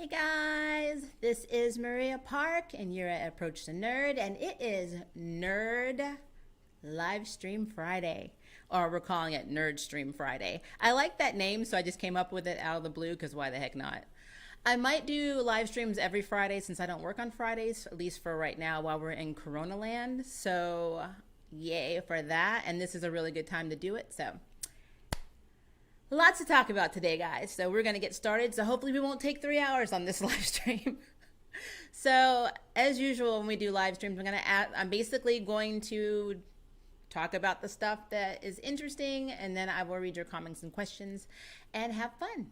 Hey guys, this is Maria Park, and you're at Approach the Nerd, and it is Nerd Live Stream Friday, or we're calling it Nerd Stream Friday. I like that name, so I just came up with it out of the blue because why the heck not? I might do live streams every Friday since I don't work on Fridays, at least for right now while we're in Corona land. So, yay for that, and this is a really good time to do it. So, lots to talk about today, guys. So we're going to get started. So hopefully we won't take 3 hours on this live stream. So as usual, when we do live streams, I'm basically going to talk about the stuff that is interesting, and then I will read your comments and questions and have fun.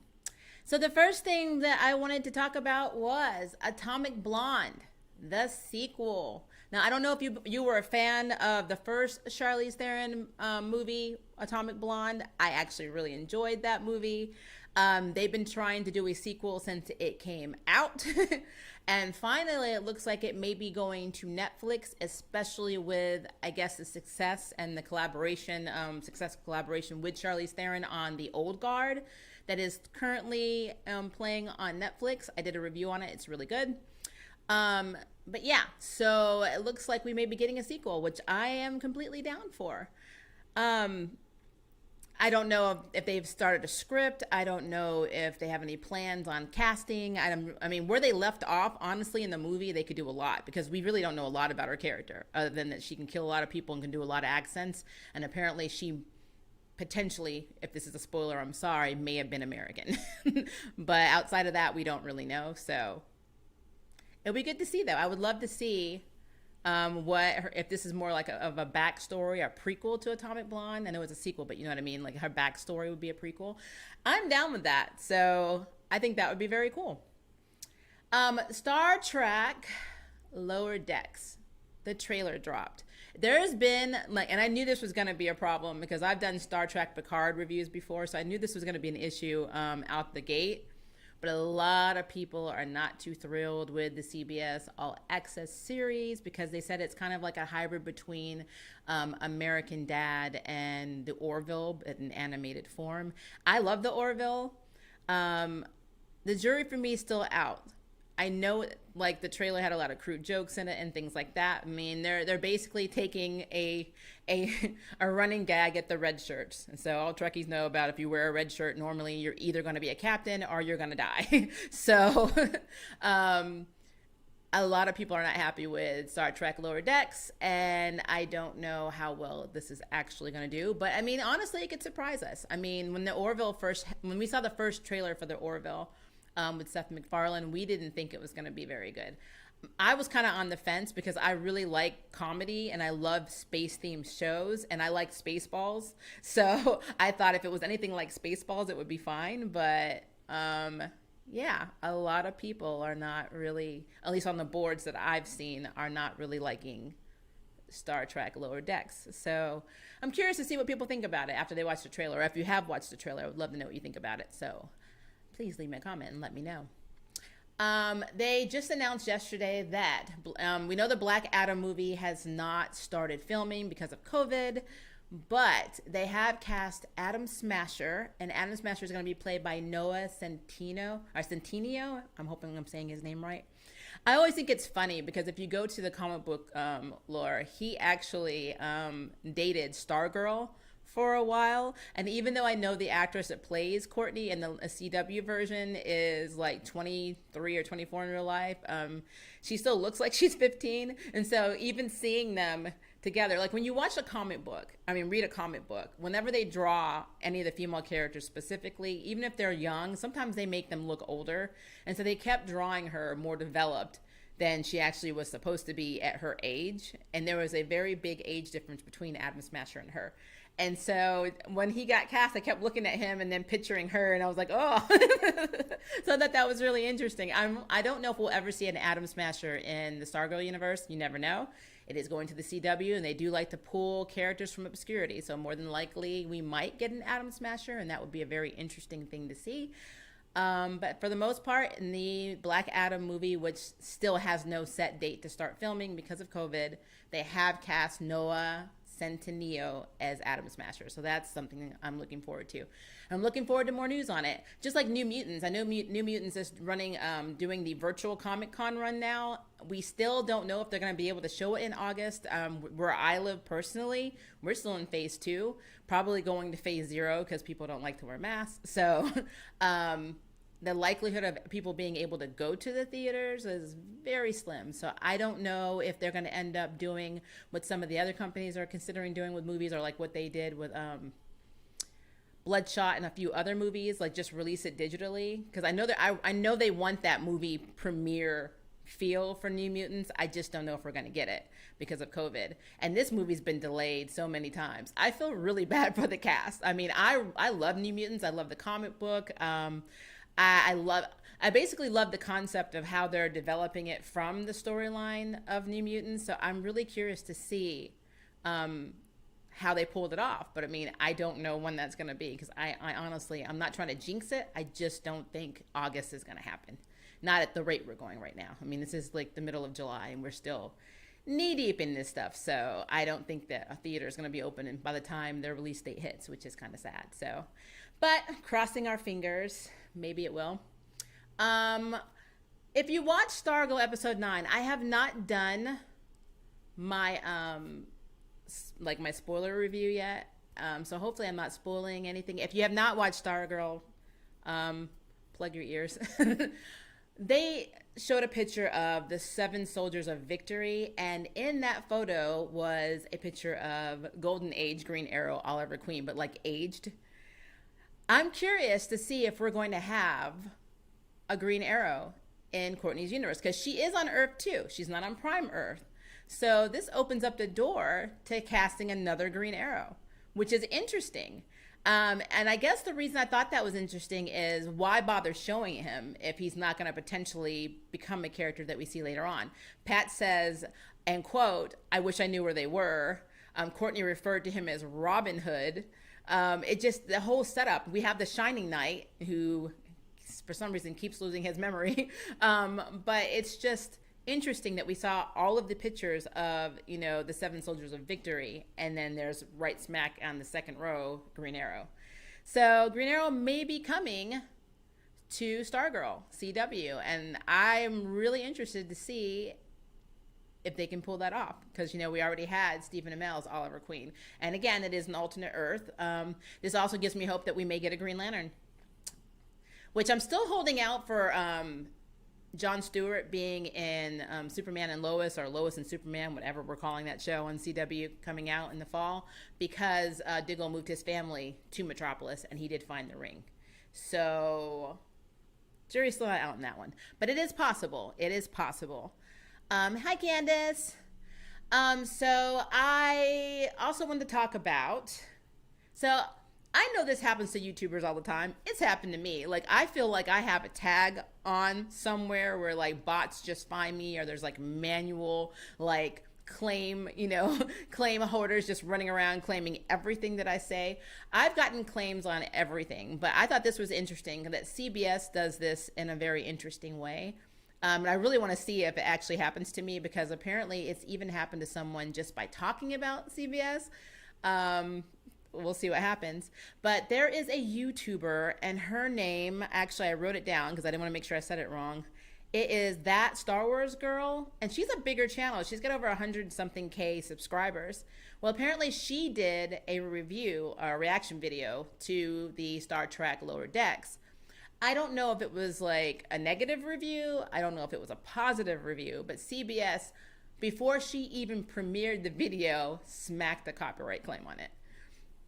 So the first thing that I wanted to talk about was Atomic Blonde, the sequel. Now, I don't know if you were a fan of the first Charlize Theron movie, Atomic Blonde. I actually really enjoyed that movie. They've been trying to do a sequel since it came out. And finally, it looks like it may be going to Netflix, especially with, I guess, the success and the successful collaboration with Charlize Theron on The Old Guard that is currently playing on Netflix. I did a review on it. It's really good. But yeah, so it looks like we may be getting a sequel, which I am completely down for. I don't know if they've started a script. I don't know if they have any plans on casting. I mean, where they left off, honestly, in the movie, they could do a lot because we really don't know a lot about her character other than that she can kill a lot of people and can do a lot of accents. And apparently she potentially, if this is a spoiler, I'm sorry, may have been American. But outside of that, we don't really know. So it'll be good to see, though. I would love to see if this is more like of a backstory, a prequel to Atomic Blonde. I know it's a sequel, but you know what I mean? Like her backstory would be a prequel. I'm down with that. So I think that would be very cool. Star Trek Lower Decks. The trailer dropped. There's been, and I knew this was going to be a problem because I've done Star Trek Picard reviews before, so I knew this was going to be an issue out the gate. But a lot of people are not too thrilled with the CBS All Access series because they said it's kind of like a hybrid between American Dad and the Orville in animated form. I love the Orville. The jury for me is still out. I know, like, the trailer had a lot of crude jokes in it and things like that. I mean, they're basically taking a running gag at the red shirts. And so all Trekkies know about, if you wear a red shirt, normally you're either going to be a captain or you're going to die. So a lot of people are not happy with Star Trek Lower Decks, and I don't know how well this is actually going to do. But I mean, honestly, it could surprise us. I mean, when we saw the first trailer for the Orville, with Seth MacFarlane, we didn't think it was going to be very good. I was kind of on the fence because I really like comedy and I love space-themed shows and I like Spaceballs. So I thought if it was anything like Spaceballs, it would be fine. But yeah, a lot of people are not really, at least on the boards that I've seen, are not really liking Star Trek Lower Decks. So I'm curious to see what people think about it after they watch the trailer. Or if you have watched the trailer, I would love to know what you think about it. So please leave me a comment and let me know. They just announced yesterday that we know the Black Adam movie has not started filming because of COVID, but they have cast Adam Smasher, and Adam Smasher is going to be played by Noah Centineo. I'm hoping I'm saying his name right. I always think it's funny because if you go to the comic book lore, he actually dated Stargirl for a while, and even though I know the actress that plays Courtney in the CW version is like 23 or 24 in real life, she still looks like she's 15. And so even seeing them together, like when you watch read a comic book, whenever they draw any of the female characters specifically, even if they're young, sometimes they make them look older. And so they kept drawing her more developed than she actually was supposed to be at her age. And there was a very big age difference between Adam Smasher and her. And so when he got cast, I kept looking at him and then picturing her, and I was like, oh. So that was really interesting. I don't know if we'll ever see an Atom Smasher in the Stargirl universe. You never know. It is going to the CW, and they do like to pull characters from obscurity. So more than likely, we might get an Atom Smasher, and that would be a very interesting thing to see. But for the most part, in the Black Adam movie, which still has no set date to start filming because of COVID, they have cast Noah Centineo as Adam Smasher. So that's something I'm looking forward to. I'm looking forward to more news on it. Just like New Mutants. I know New Mutants is running, doing the virtual Comic Con run now. We still don't know if they're going to be able to show it in August. Where I live personally, we're still in phase 2, probably going to phase 0 because people don't like to wear masks. So, the likelihood of people being able to go to the theaters is very slim. So I don't know if they're going to end up doing what some of the other companies are considering doing with movies, or like what they did with Bloodshot and a few other movies, like just release it digitally. Because I know that I know they want that movie premiere feel for New Mutants. I just don't know if we're going to get it because of COVID. And this movie's been delayed so many times. I feel really bad for the cast. I mean, I love New Mutants. I love the comic book. I basically love the concept of how they're developing it from the storyline of New Mutants. So I'm really curious to see how they pulled it off. But I mean, I don't know when that's going to be, because I honestly, I'm not trying to jinx it. I just don't think August is going to happen. Not at the rate we're going right now. I mean, this is like the middle of July and we're still knee deep in this stuff. So I don't think that a theater is going to be open by the time their release date hits, which is kind of sad. So, but crossing our fingers, maybe it will. If you watch Stargirl episode 9, I have not done my my spoiler review yet. So hopefully I'm not spoiling anything. If you have not watched Stargirl, plug your ears. They showed a picture of the 7 soldiers of victory, and in that photo was a picture of Golden Age Green Arrow, Oliver Queen, but like aged. I'm curious to see if we're going to have a Green Arrow in Courtney's universe, because she is on Earth too. She's not on Prime Earth. So this opens up the door to casting another Green Arrow, which is interesting. And I guess the reason I thought that was interesting is, why bother showing him if he's not going to potentially become a character that we see later on? Pat says, and quote, "I wish I knew where they were." Courtney referred to him as Robin Hood. It just, the whole setup. We have the Shining Knight, who for some reason keeps losing his memory. But it's just interesting that we saw all of the pictures of, the 7 soldiers of victory, and then there's right smack on the second row, Green Arrow. So Green Arrow may be coming to Stargirl CW, and I'm really interested to see if they can pull that off, because we already had Stephen Amell's Oliver Queen, and again, it is an alternate Earth. This also gives me hope that we may get a Green Lantern, which I'm still holding out for Jon Stewart being in Superman and Lois, or Lois and Superman, whatever we're calling that show on CW coming out in the fall, because Diggle moved his family to Metropolis and he did find the ring. So jury's still not out on that one, but it is possible. It is possible. Hi, Candace. So I also wanted to talk about, so I know this happens to YouTubers all the time. It's happened to me. Like, I feel like I have a tag on somewhere where like bots just find me, or there's like manual claim, claim holders just running around claiming everything that I say. I've gotten claims on everything, but I thought this was interesting that CBS does this in a very interesting way. And I really want to see if it actually happens to me, because apparently it's even happened to someone just by talking about CBS. We'll see what happens. But there is a YouTuber, and her name, actually I wrote it down because I didn't want to make sure I said it wrong. It is That Star Wars Girl, and she's a bigger channel. She's got over 100 something K subscribers. Well, apparently she did a reaction video to the Star Trek Lower Decks. I don't know if it was like a negative review. I don't know if it was a positive review, but CBS, before she even premiered the video, smacked the copyright claim on it.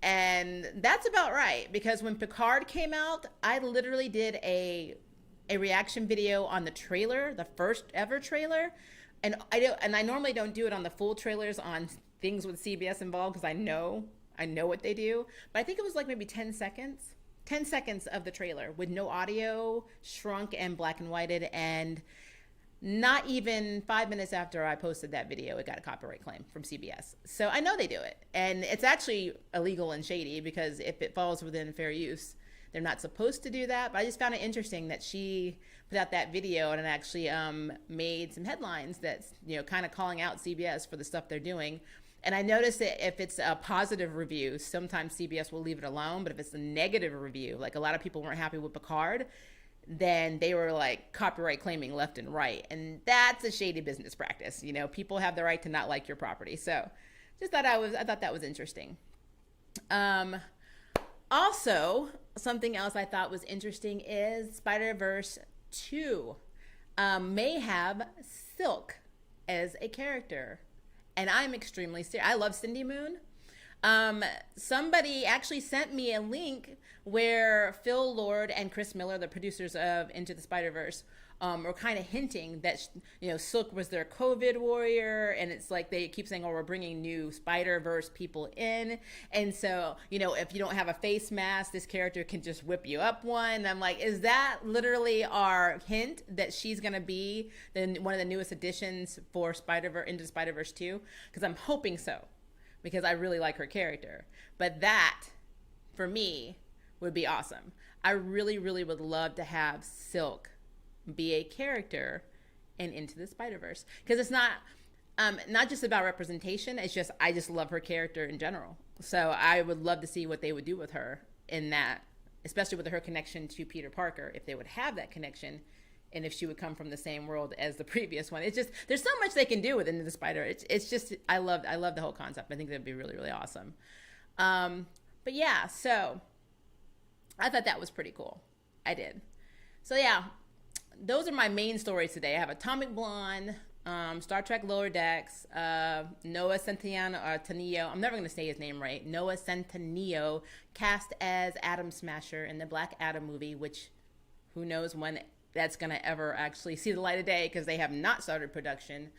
And that's about right, because when Picard came out, I literally did a reaction video on the trailer, the first ever trailer. And I normally don't do it on the full trailers on things with CBS involved, because I know what they do. But I think it was like maybe 10 seconds. 10 seconds of the trailer with no audio, shrunk and black and whited, and not even 5 minutes after I posted that video, it got a copyright claim from CBS. So I know they do it. And it's actually illegal and shady, because if it falls within fair use, they're not supposed to do that. But I just found it interesting that she put out that video, and it actually made some headlines that's, kind of calling out CBS for the stuff they're doing. And I noticed that if it's a positive review, sometimes CBS will leave it alone. But if it's a negative review, like a lot of people weren't happy with Picard, then they were like copyright claiming left and right. And that's a shady business practice. You know, people have the right to not like your property. So just thought I thought that was interesting. Also, something else I thought was interesting is Spider-Verse 2 may have Silk as a character. And I'm extremely serious. I love Cindy Moon. Somebody actually sent me a link where Phil Lord and Chris Miller, the producers of Into the Spider-Verse, were kind of hinting that, Silk was their COVID warrior. And it's like they keep saying, oh, we're bringing new Spider-Verse people in. And so, if you don't have a face mask, this character can just whip you up one. And I'm like, is that literally our hint that she's going to be one of the newest additions for Into Spider-Verse 2? Because I'm hoping so, because I really like her character. But that, for me, would be awesome. I really, really would love to have Silk be a character in Into the Spider-Verse, because it's not just about representation. It's just, I just love her character in general. So I would love to see what they would do with her in that, especially with her connection to Peter Parker, if they would have that connection, and if she would come from the same world as the previous one. It's just, there's so much they can do with Into the Spider. It's just, I love the whole concept. I think that'd be really, really awesome. But yeah, so I thought that was pretty cool. I did. So yeah, those are my main stories today. I have Atomic Blonde, Star Trek Lower Decks, Noah Centineo. I'm never going to say his name right. Noah Centineo cast as Atom Smasher in the Black Adam movie, which who knows when that's going to ever actually see the light of day, because they have not started production.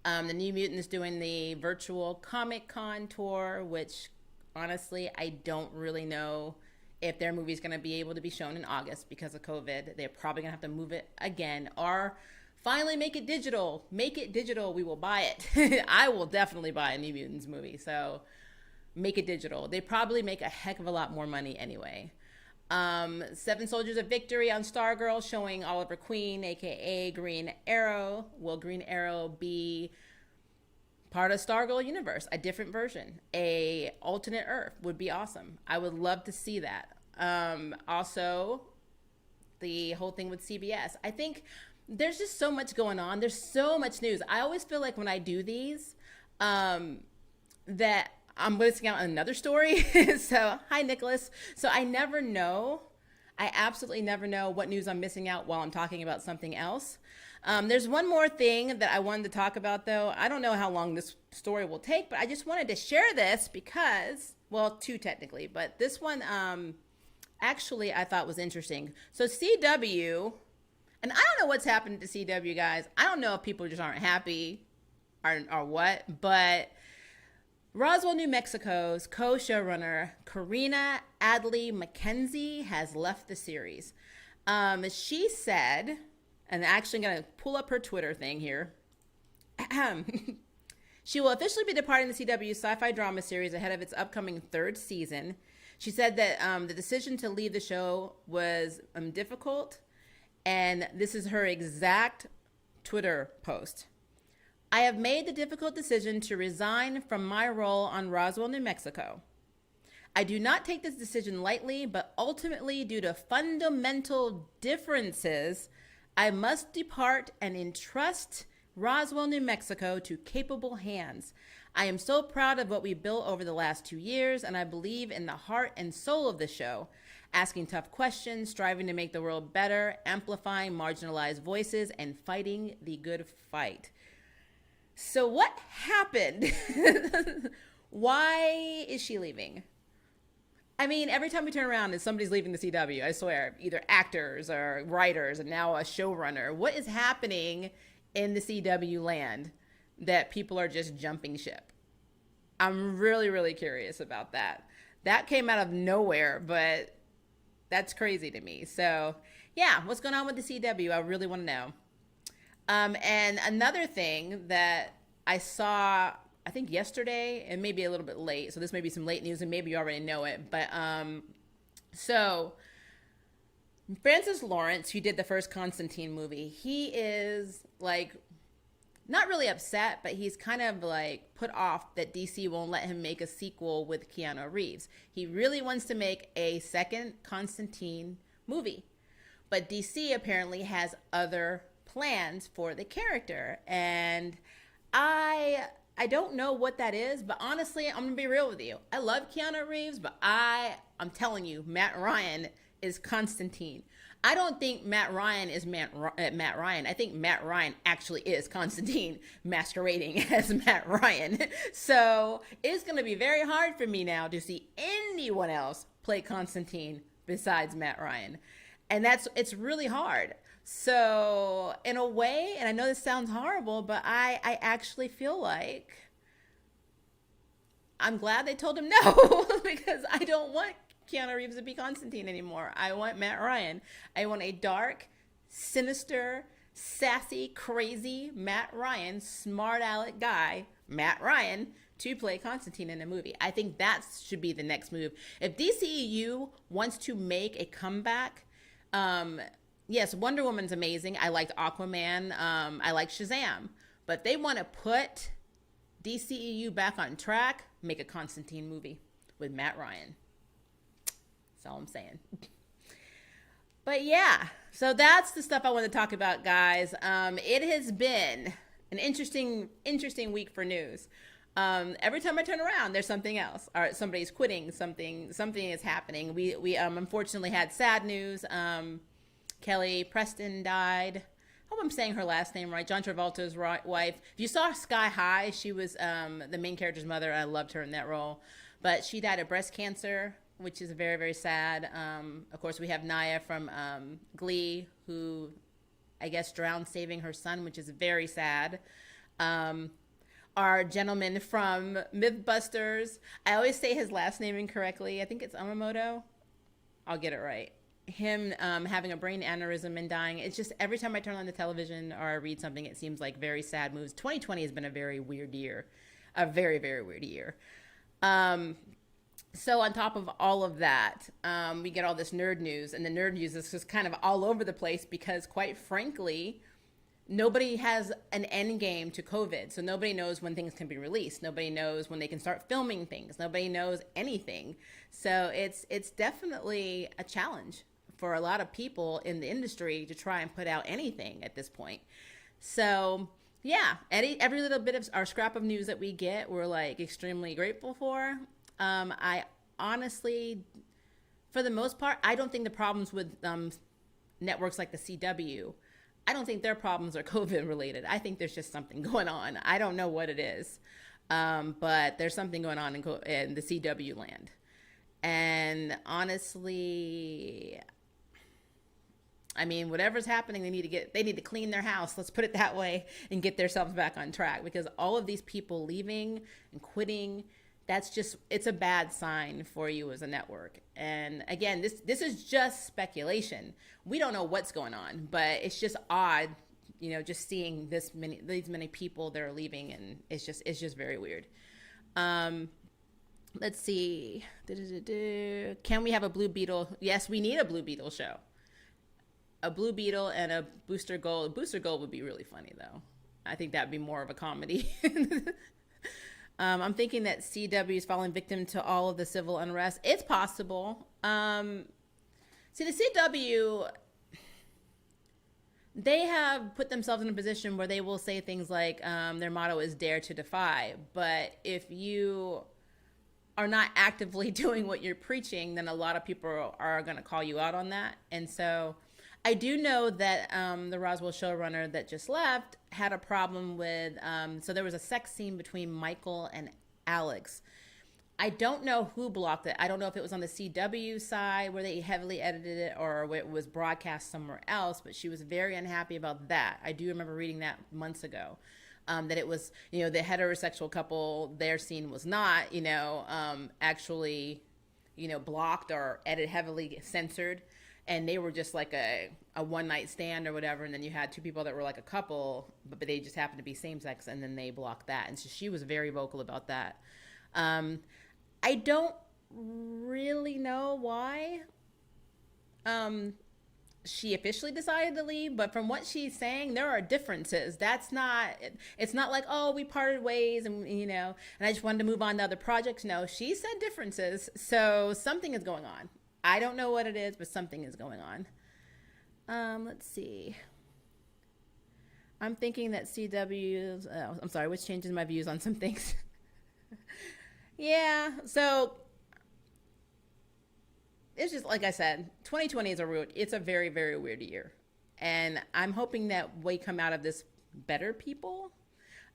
The New Mutants doing the virtual Comic-Con tour, which honestly, I don't really know if their movie's going to be able to be shown in August because of COVID. They're probably going to have to move it again, or finally make it digital. Make it digital. We will buy it. I will definitely buy a New Mutants movie. So make it digital. They probably make a heck of a lot more money anyway. Seven Soldiers of Victory on Stargirl, showing Oliver Queen, aka Green Arrow. Will Green Arrow be part of Stargirl universe, a different version, a alternate Earth would be awesome. I would love to see that. Also, the whole thing with CBS. I think there's just so much going on. There's so much news. I always feel like when I do these, that I'm missing out on another story. So, hi, Nicholas. So I never know. I absolutely never know what news I'm missing out while I'm talking about something else. There's one more thing that I wanted to talk about, though. I don't know how long this story will take, but I just wanted to share this because, well, two technically, but this one actually I thought was interesting. So CW, and I don't know what's happened to CW, guys. I don't know if people just aren't happy or what, but Roswell, New Mexico's co-showrunner Karina Adley McKenzie has left the series. She said, and I'm actually going to pull up her Twitter thing here. She will officially be departing the CW sci-fi drama series ahead of its upcoming third season. She said that the decision to leave the show was difficult, and this is her exact Twitter post. I have made the difficult decision to resign from my role on Roswell, New Mexico. I do not take this decision lightly, but ultimately, due to fundamental differences, I must depart and entrust Roswell, New Mexico to capable hands. I am so proud of what we built over the last 2 years, and I believe in the heart and soul of the show, asking tough questions, striving to make the world better, amplifying marginalized voices, and fighting the good fight. So what happened? Why is she leaving? I mean, every time we turn around and somebody's leaving the CW, I swear, either actors or writers and now a showrunner. What is happening in the CW land that people are just jumping ship? I'm really, really curious about that. That came out of nowhere, but that's crazy to me. So yeah, what's going on with the CW? I really want to know. And another thing that I saw, I think yesterday, and maybe a little bit late, so this may be some late news and maybe you already know it, but so Francis Lawrence, who did the first Constantine movie, he is like not really upset, but he's kind of like put off that DC won't let him make a sequel with Keanu Reeves. He really wants to make a second Constantine movie, but DC apparently has other plans for the character, and I don't know what that is, but honestly, I'm gonna be real with you. I love Keanu Reeves, but I'm telling you, Matt Ryan is Constantine. I don't think Matt Ryan is Matt Ryan. I think Matt Ryan actually is Constantine masquerading as Matt Ryan. So it's going to be very hard for me now to see anyone else play Constantine besides Matt Ryan. And it's really hard. So in a way, and I know this sounds horrible, but I actually feel like I'm glad they told him no because I don't want Keanu Reeves to be Constantine anymore. I want Matt Ryan. I want a dark, sinister, sassy, crazy Matt Ryan, smart aleck guy, Matt Ryan, to play Constantine in a movie. I think that should be the next move. If DCEU wants to make a comeback, yes, Wonder Woman's amazing. I liked Aquaman. I like Shazam. But they want to put DCEU back on track, make a Constantine movie with Matt Ryan. That's all I'm saying. But yeah, so that's the stuff I want to talk about, guys. It has been an interesting week for news. Every time I turn around, there's something else. Or somebody's quitting. Something is happening. We unfortunately had sad news. Kelly Preston died. I hope I'm saying her last name right. John Travolta's wife. If you saw Sky High, she was the main character's mother. I loved her in that role. But she died of breast cancer, which is very, very sad. Of course, we have Naya from Glee, who I guess drowned saving her son, which is very sad. Our gentleman from Mythbusters, I always say his last name incorrectly. I think it's Amamoto. I'll get it right. Him having a brain aneurysm and dying. It's just every time I turn on the television or I read something, it seems like very sad moves. 2020 has been a very weird year. A very, very weird year. So on top of all of that, we get all this nerd news, and the nerd news is just kind of all over the place because, quite frankly, nobody has an end game to COVID. So nobody knows when things can be released. Nobody knows when they can start filming things. Nobody knows anything. So it's definitely a challenge for a lot of people in the industry to try and put out anything at this point. So yeah, every little bit of our scrap of news that we get, we're like extremely grateful for. I honestly, for the most part, I don't think the problems with networks like the CW, I don't think their problems are COVID related. I think there's just something going on. I don't know what it is, but there's something going on in the CW land. And honestly, I mean, whatever's happening, they need to clean their house. Let's put it that way and get themselves back on track, because all of these people leaving and quitting, it's a bad sign for you as a network. And again, this is just speculation. We don't know what's going on, but it's just odd, just seeing these many people that are leaving, and it's just very weird. Let's see. Can we have a Blue Beetle? Yes, we need a Blue Beetle show. A Blue Beetle and a Booster Gold. Booster Gold would be really funny, though. I think that'd be more of a comedy. I'm thinking that CW is falling victim to all of the civil unrest. It's possible. See, the CW, they have put themselves in a position where they will say things like their motto is dare to defy. But if you are not actively doing what you're preaching, then a lot of people are going to call you out on that. And so I do know that the Roswell showrunner that just left had a problem with, so there was a sex scene between Michael and Alex. I don't know who blocked it. I don't know if it was on the CW side where they heavily edited it or it was broadcast somewhere else, but she was very unhappy about that. I do remember reading that months ago, that it was, the heterosexual couple, their scene was not, actually, blocked or heavily censored. And they were just like a one-night stand or whatever. And then you had two people that were like a couple, but they just happened to be same-sex, and then they blocked that. And so she was very vocal about that. I don't really know why. she officially decided to leave, but from what she's saying, there are differences. That's not, it's not like, oh, we parted ways and, and I just wanted to move on to other projects. No, she said differences. So something is going on. I don't know what it is, but something is going on. Let's see. I'm thinking that CW's, I'm sorry, which changes my views on some things. Yeah, so it's just like I said, 2020 is it's a very, very weird year. And I'm hoping that we come out of this better people.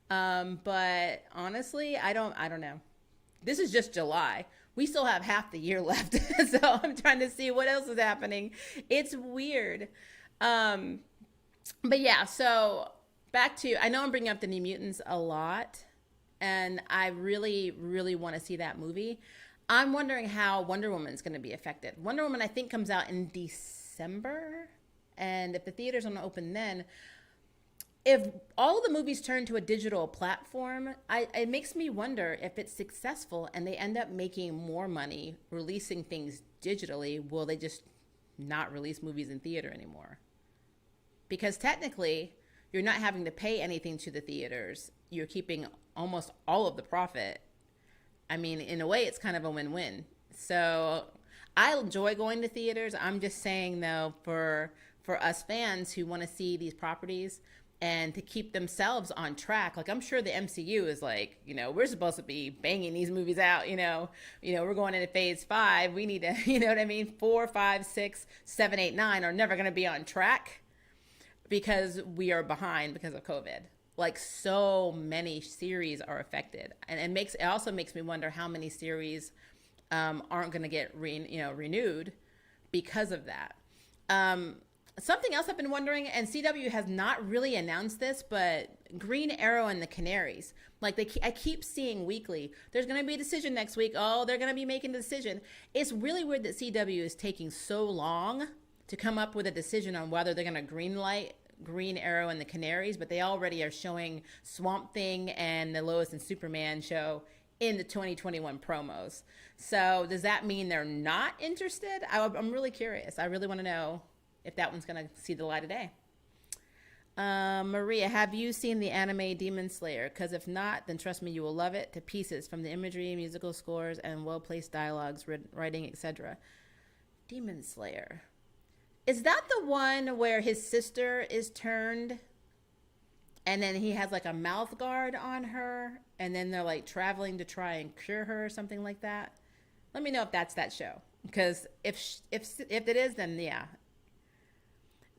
But honestly, I don't know. This is just July. We still have half the year left. So I'm trying to see what else is happening. It's weird. But yeah, so back to, I know I'm bringing up the New Mutants a lot, and I really, really want to see that movie. I'm wondering how Wonder Woman's going to be affected. Wonder Woman, I think, comes out in December. And if the theaters aren't open then, if all of the movies turn to a digital platform, it makes me wonder if it's successful and they end up making more money releasing things digitally, will they just not release movies in theater anymore? Because technically, you're not having to pay anything to the theaters. You're keeping almost all of the profit. I mean, in a way, it's kind of a win-win. So I enjoy going to theaters. I'm just saying, though, for us fans who want to see these properties and to keep themselves on track, like I'm sure the MCU is like, we're supposed to be banging these movies out, we're going into phase 5. We need to, you know what I mean? 4, 5, 6, 7, 8, 9 are never going to be on track because we are behind because of COVID. Like so many series are affected, and it also makes me wonder how many series aren't going to get renewed because of that. Something else I've been wondering, and CW has not really announced this, but Green Arrow and the Canaries, like I keep seeing weekly, there's going to be a decision next week. Oh, they're going to be making a decision. It's really weird that CW is taking so long to come up with a decision on whether they're going to greenlight Green Arrow and the Canaries, but they already are showing Swamp Thing and the Lois and Superman show in the 2021 promos. So does that mean they're not interested? I'm really curious. I really want to know if that one's going to see the light of day. Maria, have you seen the anime Demon Slayer? Because if not, then trust me, you will love it to pieces, from the imagery, musical scores, and well-placed dialogues, writing, etc. Demon Slayer. Is that the one where his sister is turned and then he has like a mouth guard on her and then they're like traveling to try and cure her or something like that? Let me know if that's that show. Because if it is, then yeah.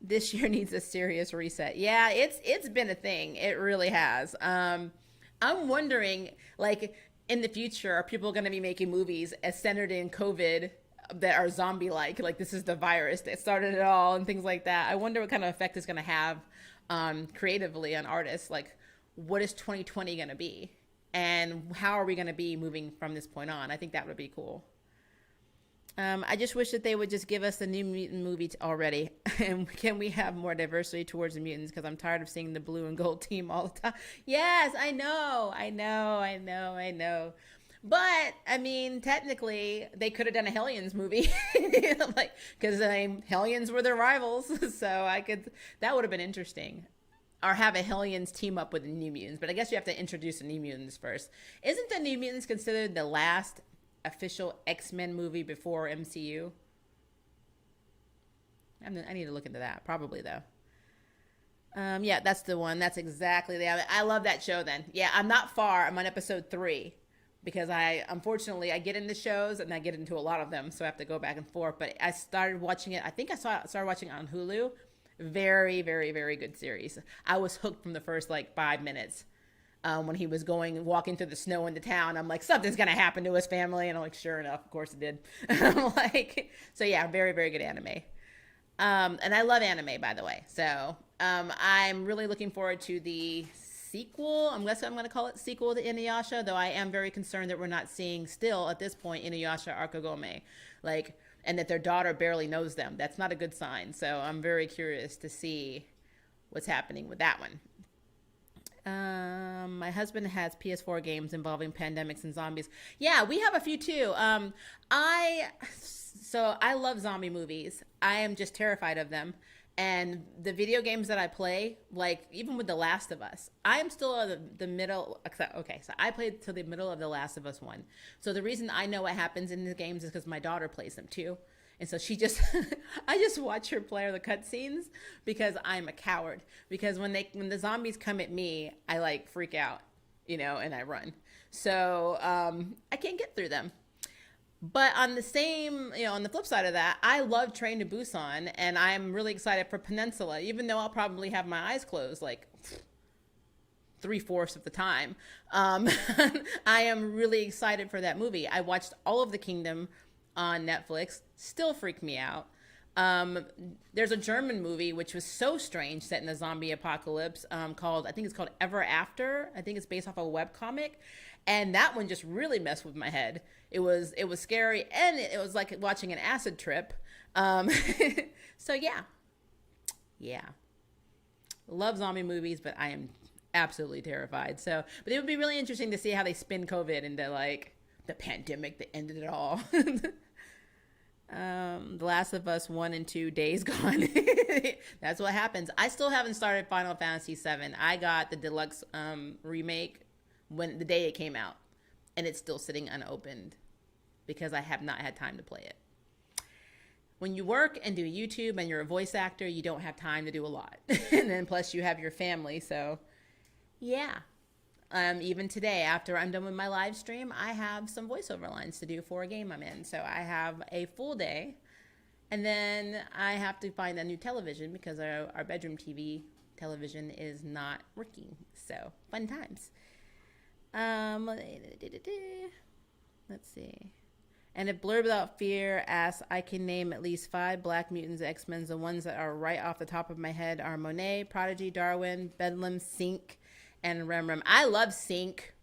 This year needs a serious reset. Yeah, it's been a thing. It really has. I'm wondering, like, in the future, are people going to be making movies as centered in COVID that are zombie-like? Like, this is the virus that started it all and things like that. I wonder what kind of effect it's going to have creatively on artists. Like, what is 2020 going to be? And how are we going to be moving from this point on? I think that would be cool. I just wish that they would just give us the New Mutant movie already. And can we have more diversity towards the mutants? Because I'm tired of seeing the blue and gold team all the time. Yes, I know. But, I mean, technically, they could have done a Hellions movie. Like, because Hellions were their rivals. So that would have been interesting. Or have a Hellions team up with the New Mutants. But I guess you have to introduce the New Mutants first. Isn't the New Mutants considered the last official X-Men movie before MCU? I need to look into that. Probably, though. Yeah, that's the one. That's exactly I love that show then. Yeah, I'm not far. I'm on episode 3. Because unfortunately, I get into shows and I get into a lot of them. So I have to go back and forth. But I started watching it. I think I started watching it on Hulu. Very, very, very good series. I was hooked from the first 5 minutes. When he was walking through the snow into town, I'm like, something's going to happen to his family. And I'm like, sure enough, of course it did. So yeah, very, very good anime. And I love anime, by the way. So I'm really looking forward to the sequel. I'm going to call it sequel to Inuyasha, though I am very concerned that we're not seeing still at this point Inuyasha Arkagome. And that their daughter barely knows them. That's not a good sign. So I'm very curious to see what's happening with that one. My husband has PS4 games involving pandemics and zombies. Yeah, we have a few too. I love zombie movies. I am just terrified of them. And the video games that I play, like even with The Last of Us, I am still at the middle. Okay, so I played to the middle of The Last of Us 1. So the reason I know what happens in the games is because my daughter plays them too. And so she just, I just watch her play the cutscenes because I'm a coward. Because when the zombies come at me, I like freak out, and I run. So I can't get through them. But on the flip side of that, I love Train to Busan, and I'm really excited for Peninsula, even though I'll probably have my eyes closed like 3/4 of the time. I am really excited for that movie. I watched all of The Kingdom on Netflix, still freaked me out. There's a German movie which was so strange, set in a zombie apocalypse, I think it's called Ever After. I think it's based off a webcomic, and that one just really messed with my head. It was scary, and it was like watching an acid trip. So yeah, love zombie movies, but I am absolutely terrified. So, but it would be really interesting to see how they spin COVID into like the pandemic that ended it all. The Last of Us 1 and 2, Days Gone. That's what happens. I still haven't started Final Fantasy 7. I got the deluxe remake the day it came out, and it's still sitting unopened because I have not had time to play it. When you work and do YouTube and you're a voice actor, you don't have time to do a lot. And then plus you have your family, so yeah. Even today, after I'm done with my live stream, I have some voiceover lines to do for a game I'm in. So I have a full day, and then I have to find a new television because our bedroom television is not working. So fun times. Let's see. And if Blurb Without Fear asks, I can name at least 5 Black Mutants, X-Men. The ones that are right off the top of my head are Monet, Prodigy, Darwin, Bedlam, Sync, and Rem. I love Sync.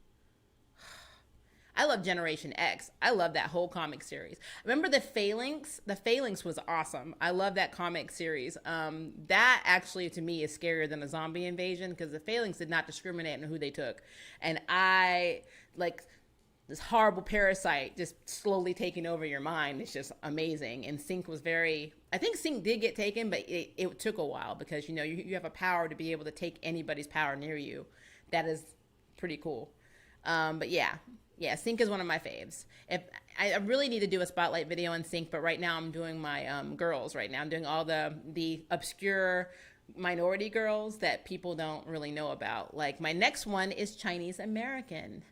I love Generation X. I love that whole comic series. Remember the Phalanx? The Phalanx was awesome. I love that comic series. That actually, to me, is scarier than a zombie invasion because the Phalanx did not discriminate on who they took. And I, like, this horrible parasite just slowly taking over your mind. It's just amazing. And Sync was I think Sync did get taken, but it took a while because, you have a power to be able to take anybody's power near you. That is pretty cool. But yeah, Sync is one of my faves. If I really need to do a spotlight video on Sync, but right now I'm doing my girls right now. I'm doing all the obscure minority girls that people don't really know about. Like my next one is Chinese American.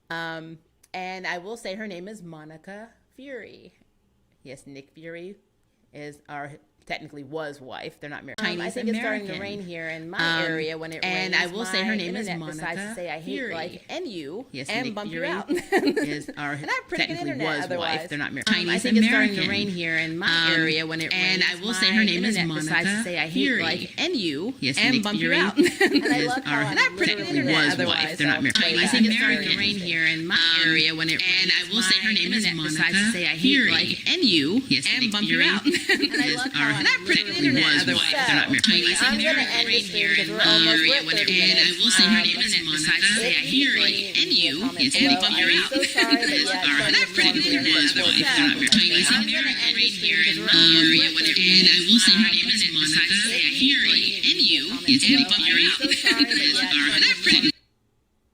And I will say her name is Monica Fury. Yes, Nick Fury technically was wife. They're not married. I think it's starting to rain here in my area when it rains. And I will say her name is Monica decides to say I hate Fury. Life and you yes, and Nick bump Fury you out. And I have pretty good internet was otherwise. Wife. They're not married. I think it's starting to rain here in my area when it rains. And I will say her name is Monica decides to say I hate Fury. Life and you yes, and Nick bump Fury. You out. And I love how and I have pretty good internet was otherwise. Wife. They're not married. I think it's starting to rain here in my area when it rains. And I will say her name is Monica decides to say I hate life and you yes, and bump you out. And I love how and I have pretty good internet. Was wife. They're not married. I'm going to end this stream because we're almost at 30 minutes. And I will say her name is Monica Fury, and you is and bump you out. And I pretty good was wife. They're not married. I'm going to end this stream because we're almost at 30 minutes. And I will say her name is Monica Fury, and you is and bump you out. And I pretty